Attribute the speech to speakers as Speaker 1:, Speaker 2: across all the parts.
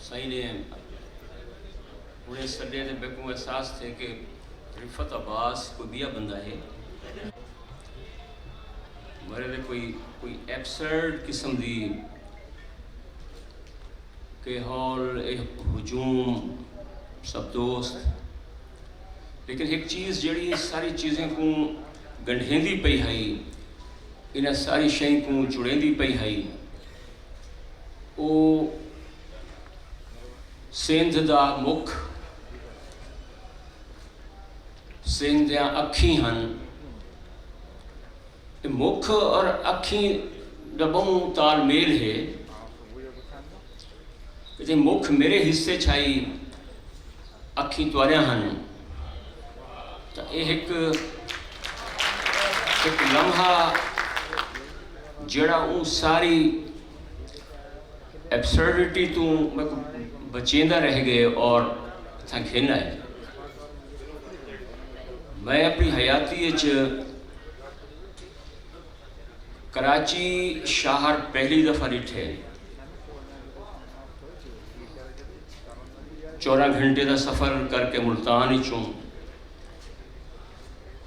Speaker 1: سائیں نے انہیں سڈے نے بے کو احساس تھے کہ رفت عباس کوئی بیا بندہ ہے مرے دے کوئی ایبسرڈ قسم دی کہ ہال ہجوم سب دوست لیکن ایک چیز جڑی ساری چیزیں کو گنڈھیندی پئی ہائی انہیں ساری شئیں کو جڑیندی پئی ہائی او سندھ دا مکھ سندھ دیاں اکھیں ہن مکھ اور اکھیں ڈبوں تال میل ہے کہ مکھ میرے حصے چھائی اکھیں توریاں ہن تو ایک لمحہ جڑا اون ساری ایبسرڈیٹی تو بچیندہ رہ گئے اور تھا کھیلنا ہے میں اپنی حیاتی کراچی شہر پہلی دفعہ ڈٹھے 14 گھنٹے دا سفر کر کے ملتان ہی چوں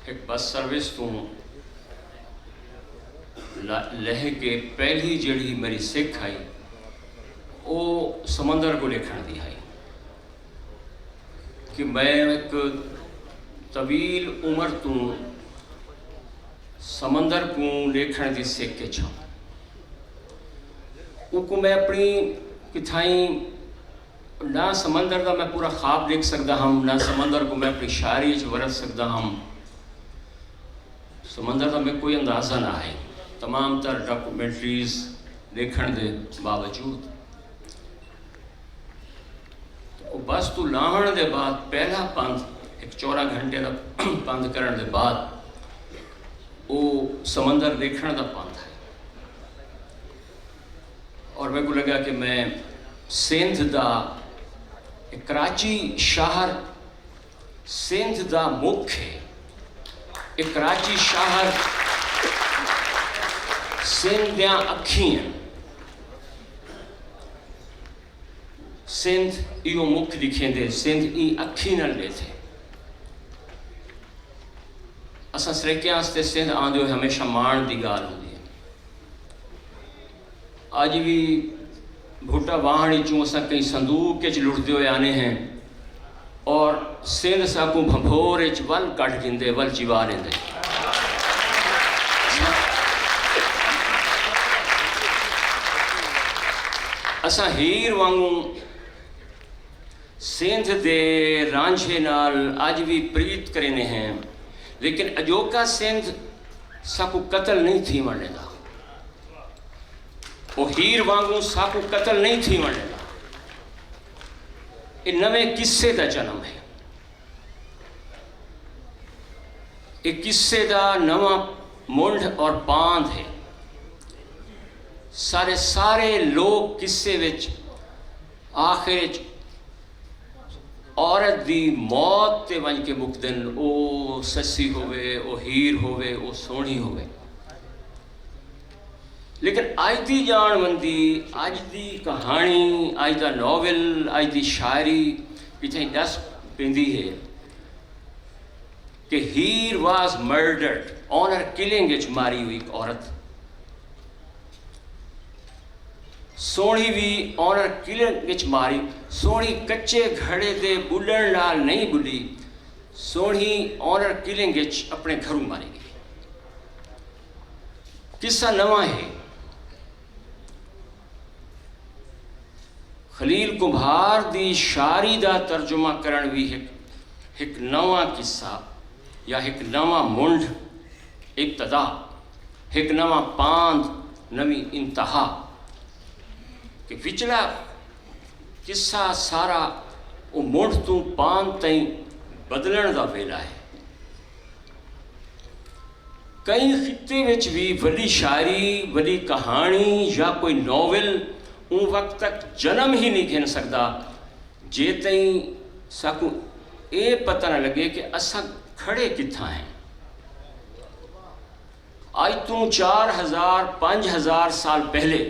Speaker 1: ایک بس سروس تو لہ کے پہلی جڑی میری سکھ آئی وہ سمندر کو لکھن دی آئی کہ میں ایک طویل عمر تو سمندر کو لکھن دی سکھ کے چھاں وہ کو میں اپنی کتھائیں نہ سمندر دا میں پورا خواب دیکھ سکتا ہم نہ سمندر کو میں اپنی شاعری ورت سکتا ہم سمندر دا میں کوئی اندازہ نہ ہے تمام تر ڈاکومنٹریز لکھن دے باوجود بس تو لاہن دے بعد پہلا پند ایک 14 گھنٹے دا پند کرن دے بعد وہ سمندر دیکھن دا پند ہے اور میں کو لگا کہ میں سندھ دا کراچی شہر سندھ دا مکھ ہے کراچی شہر سندھ دیاں اکھیں ہیں سندھ ایو مکھ لکھیں دے سندھ ای اکھیں نہ لے تھے اساں سریکیاں ہستے سندھ آن دیو ہمیشہ مان دی گال ہو دی آج بھی بھوٹا واہنی چوں اساں کئی صندوق کے لٹ دیو آنے ہیں اور سندھ سا کو بھمبھور ول کٹ گندے ول جیوا لیندے اساں ہیر وانگوں سندھ دے رانجھے نال آج بھی پریت کرنے ہیں لیکن اجوکا سندھ ساکو قتل نہیں تھی مرنے دا وہ ہیر وانگوں ساکو قتل نہیں تھی مرنے دا یہ نویں قصے دا جنم ہے یہ قصے دا نواں منڈ اور باندھ ہے سارے لوگ قصے وچ آخر عورت دی موت تے ونج کے مکدن او سسی ہوئے او ہیر ہوئے او سونی ہوئے لیکن آج دی جان مندی آج دی کہانی آج دا ناول آج دی شاعری پیچھے دس پیندی ہے کہ ہیر واز مرڈرڈ آنر کلنگ اچ ماری ہوئی عورت سونی بھی آنر کلنگ اچ ماری سونی کچے گھڑے دے بلن نال نہیں بلی سونی آنر کلنگ اچ اپنے گھروں ماری گئی قصہ نواں ہے خلیل کمبھار دی شاعری دا ترجمہ کرن بھی ایک نواں قصہ یا ایک نواں منڈ ابتدا ایک نواں پاند نویں انتہا کہ وچلا قصہ سارا وہ منڈ تو پاند تائیں بدلن دا ویلا ہے کئی خطے وچ بھی وڈی شاعری وڈی کہانی یا کوئی ناول ان وقت تک جنم ہی نہیں گھن سکتا جے تائیں ساکو اے پتہ نہ لگے کہ اساں کھڑے کتھاں ہیں آج تو 4000 5000 سال پہلے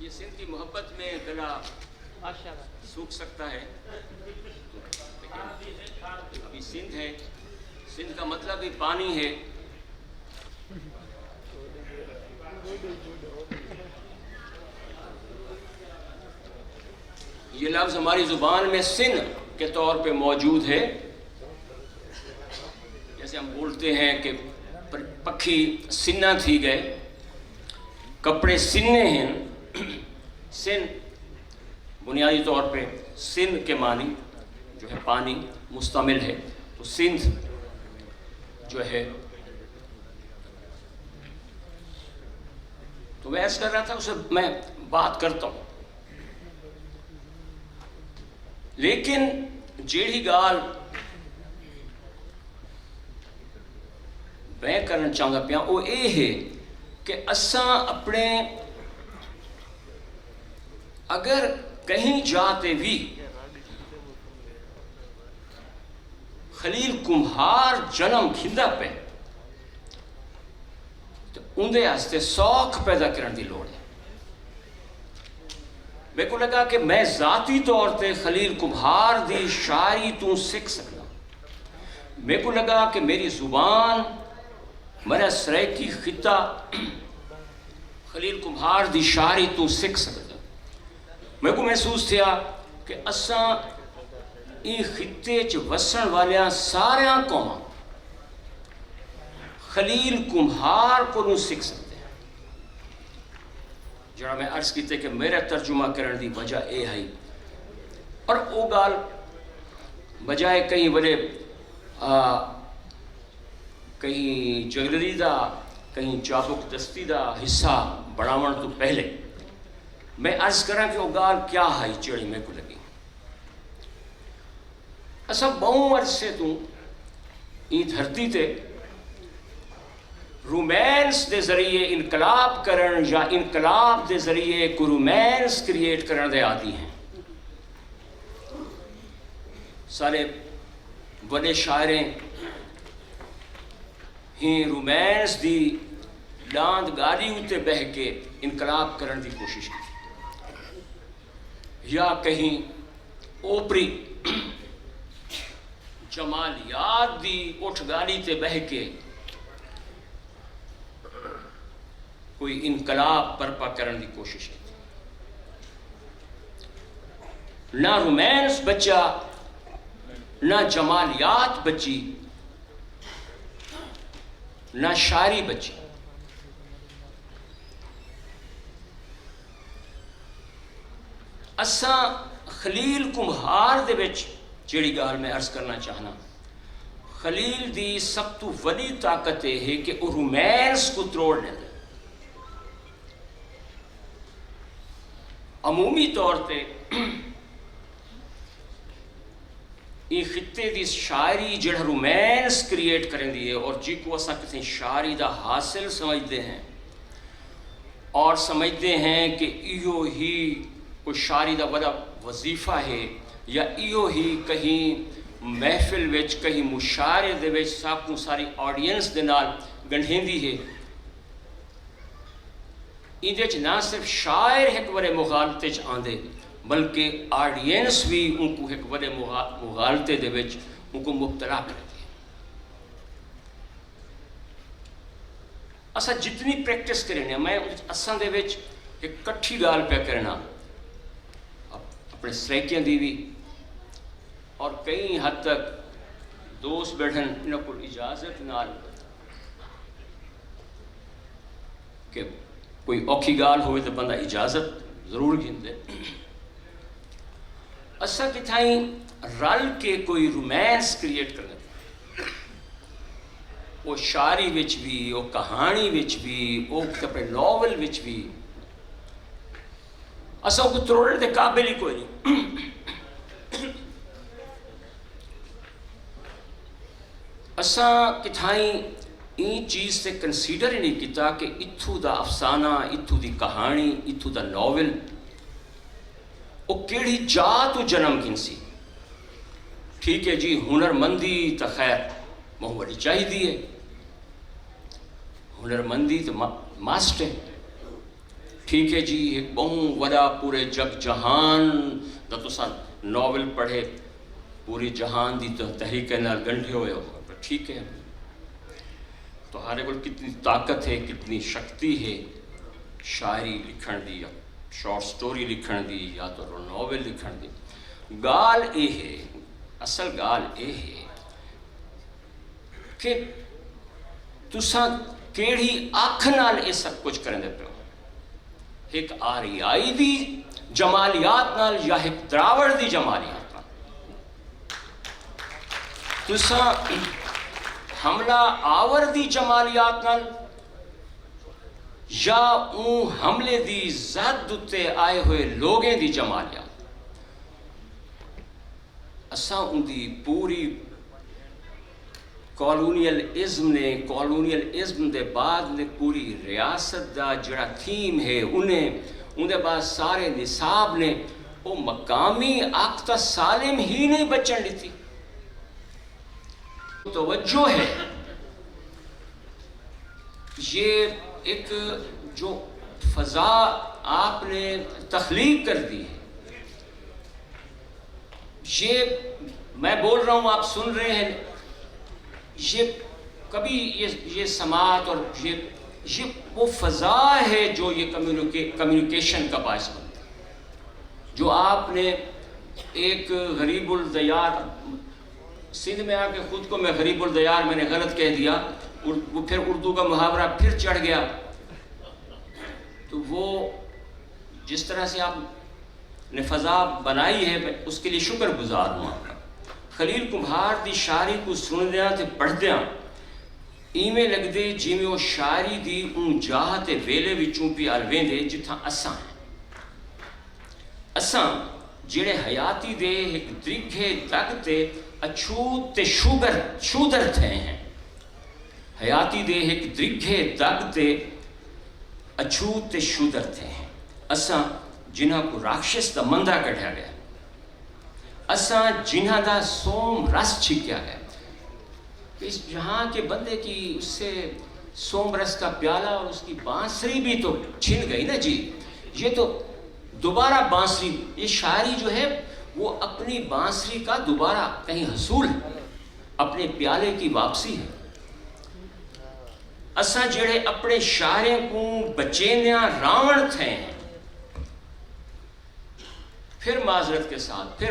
Speaker 1: یہ سندھ کی محبت میں گلا سوکھ سکتا ہے، ابھی سندھ ہے، سندھ کا مطلب بھی پانی ہے. یہ لفظ ہماری زبان میں سن کے طور پہ موجود ہے. جیسے ہم بولتے ہیں کہ پکھی سننا تھی گئے، کپڑے سننے ہیں. سن بنیادی طور پہ سن کے معنی جو ہے پانی مستعمل ہے، تو سندھ جو ہے، تو میں ایسا کر رہا تھا، اسے میں بات کرتا ہوں. لیکن جیڑی گال میں کرنا چاہتا پیا وہ یہ ہے کہ اساں اپنے اگر کہیں جاتے بھی خلیل کمہار جنم کھندا پہ تو اندے واسطے سوکھ پیدا کرنے کی لوڑ ہے. میرے کو لگا کہ میں ذاتی طور پہ خلیل کمہار دی شاعری تو سیکھ سکتا. میرے کو لگا کہ میری زبان، میرا سریکی خطہ خلیل کمہار دی شاعری تو سیکھ سکتا. میرے کو محسوس تھیا کہ اساں این خطے چ وسن والیاں ساریاں قوماں خلیل کمہار کو نوں سیکھ سکتے ہیں. جڑا میں عرض کیتے کہ میرا ترجمہ کرنے دی وجہ اے ہے، اور او گال بجائے کہیں بڑے کہیں جگلری دا کہیں چابک دستی دا حصہ بڑھاون تو پہلے میں عرض کراں کہ وہ گال کیا ہے جڑی میں کو لگی. اساں بہوں عرصے تو این دھرتی تے رومانس دے ذریعے انقلاب کرن یا انقلاب دے ذریعے کو رومانس کریٹ کرن دے عادی ہیں. سارے بڑے شاعریں ہی رومانس دی لاند گاڑی اتے بہ کے انقلاب کرن دی کوشش کی، یا کہیں اوپری جمالیات دی اٹھ گاڑی تے بہ کے کوئی انقلاب برپا کرن دی کوشش کی. نہ رومانس بچا، نہ جمالیات بچی، نہ شاعری بچی. اساں خلیل کمہار دے وچ جیڑی گال میں عرض کرنا چاہنا، خلیل دی سب تو وڈی طاقت یہ ہے کہ وہ رومانس کو تروڑ دے. عمومی طور پہ یہ خطے دی شاعری جڑا رومانس کریٹ کریں دی ہے اور جی کو اساں کسی شاعری دا حاصل سمجھتے ہیں اور سمجھتے ہیں کہ ایو ہی کوئی شاعری دا بڑا وظیفہ ہے، یا ایو ہی کہیں محفل وچ کہیں مشاعرے دے وچ ساکوں ساری آڈینس دے نال گنڈھیندی ہے. ایندے چ نہ صرف شاعر ایک بڑے مغالطے چ آندے بلکہ آڈینس بھی ان کو ایک بڑے مغالطے دے وچ ان کو مبتلا کر دی. اساں جتنی پریکٹس کرنے میں اساں دے وچ ایک کٹھی گال پہ کرنا اپنے سریکیاں دی بھی، اور کئی حد تک دوست بیٹھن انہوں کو اجازت نال کہ کوئی اوکھی گال ہوئے تو بندہ اجازت ضرور گھن دے. اساں کتھائیں رل کے کوئی رومانس کریٹ کرنے، وہ شاعری وچ بھی، وہ کہانی وچ بھی، وہ اپنے ناول وچ بھی اساں کو تروڑنے دے قابل ہی کوئی نہیں. اساں کتھائیں این چیز سے کنسیڈر ہی نہیں کیتا کہ اتھو دا افسانہ، اتھو دی کہانی، اتھو دا ناول وہ کیڑی جا تو جنم گھنسی. ٹھیک ہے جی، ہنر مندی تو خیر بہت بڑی چاہی دی ہے، ہنر مندی تو ماسٹ ہے، ٹھیک ہے جی، ایک بہت بڑا پورے جگ جہان دا تساں ناول پڑھے پوری جہان دی تحریک نال گنڈے ہوئے ہو، ٹھیک ہے، تمہارے کو کتنی طاقت ہے، کتنی شکتی ہے شاعری لکھن دی یا شارٹ سٹوری لکھن دی یا تو ناول لکھن دی۔ گال اے ہے، اصل گال اے ہے کہ تساں کیڑی اکھ نال یہ سب کچھ کرنے پہ ہو، ایک آریائی دی جمالیات نال یا ایک دراوڑ دی جمالیات نال۔ تساں حملہ آور دی جمالیات نال یا اون حملے دی زد تے آئے ہوئے لوگیں دی جمالیات، اساں ان دی پوری کالونیل ازم دے بعد نے پوری ریاست دا جڑا تھیم ہے انہیں دے بعد سارے نصاب نے وہ مقامی آختہ سالم ہی نہیں بچن لیتی۔ توجہ ہے یہ ایک جو فضا آپ نے تخلیق کر دی ہے، یہ میں بول رہا ہوں آپ سن رہے ہیں، یہ کبھی یہ سماعت اور یہ وہ فضا ہے جو یہ کمیونیکیشن کا باعث بنتا ہے۔ جو آپ نے ایک غریب الدیار سندھ میں آ کے خود کو میں غریب الدیار میں نے غلط کہہ دیا، وہ پھر اردو کا محاورہ پھر چڑھ گیا، تو وہ جس طرح سے آپ نے فضا بنائی ہے میں اس کے لیے شکر گزار ہوں آپ کا۔ خلیل کمبھار دی شاعری کو سن دیا تے پڑھ دیا ایویں لگ دے جی میں وہ شاعری دی اون جاہ تے ویلے وچوں پی الویں دے جتھاں اساں ہیں، اساں جڑے حیاتی دے ایک درگھے دگ تے اچھوت تے شودر تھے ہیں، حیاتی دے ایک درگھے دگ تے اچھوت تے شودر تھے ہیں، اساں جنہاں کو راکشس دا مندہ کٹھا گیا، اساں جنہاں دا سوم رس چھکیا گیا، اس جہاں کے بندے کی اس سے سوم رس کا پیالہ اور اس کی بانسری بھی تو چھن گئی نا جی، یہ تو دوبارہ بانسری، یہ شاعری جو ہے وہ اپنی بانسری کا دوبارہ کہیں حصول ہے، اپنے پیالے کی واپسی ہے۔ اساں جڑے اپنے شاعریں کو بچینیاں راوڑ تھے ہیں، پھر معذرت کے ساتھ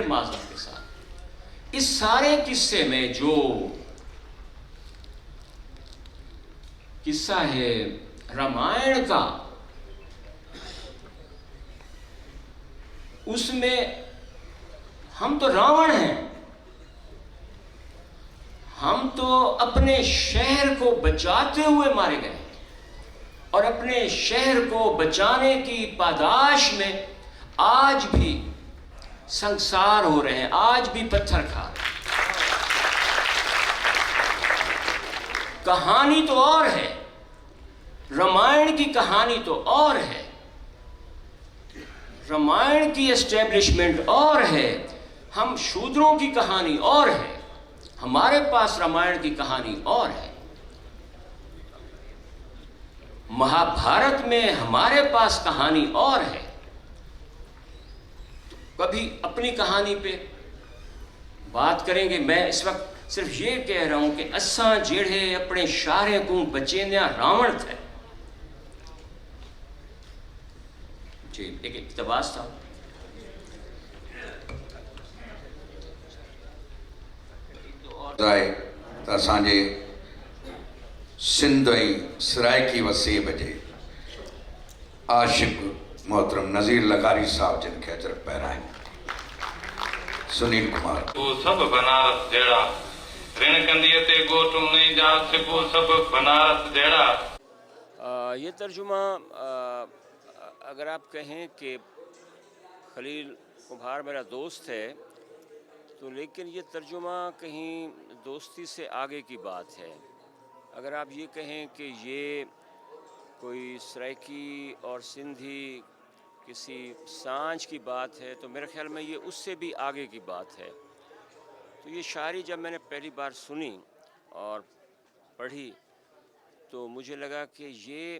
Speaker 1: اس سارے قصے میں جو قصہ ہے رامائن کا، اس میں ہم تو راوڑ ہیں، ہم تو اپنے شہر کو بچاتے ہوئے مارے گئے اور اپنے شہر کو بچانے کی پاداش میں آج بھی سنگسار ہو رہے ہیں، آج بھی پتھر کھا رہے ہیں۔ کہانی تو اور ہے، رامائن کی کہانی تو اور ہے، رامائن کی اسٹیبلشمنٹ اور ہے، ہم شودروں کی کہانی اور ہے، ہمارے پاس رامائن کی کہانی اور ہے، مہابھارت میں ہمارے پاس کہانی اور ہے۔ کبھی اپنی کہانی پہ بات کریں گے، میں اس وقت صرف یہ کہہ رہا ہوں کہ اساں جڑے اپنے شاعریں کو بچینیاں راوڑ تھے۔ جی ایک اقتباس تھا،
Speaker 2: اسانجے سندھ سرائکی وسیب جے عاشق محترم نذیر لغاری صاحب جن کے اجر پہرائیں سنیل کمار۔
Speaker 3: وہ سب بنارس جیڑا رن کندیے تے گوٹوں نہیں جا سکو سب بنارس جیڑا۔
Speaker 1: یہ ترجمہ اگر آپ کہیں کہ خلیل کمبھار میرا دوست ہے تو لیکن یہ ترجمہ کہیں دوستی سے آگے کی بات ہے۔ اگر آپ یہ کہیں کہ یہ کوئی سرائکی اور سندھی کسی سانجھ کی بات ہے تو میرے خیال میں یہ اس سے بھی آگے کی بات ہے۔ تو یہ شاعری جب میں نے پہلی بار سنی اور پڑھی تو مجھے لگا کہ یہ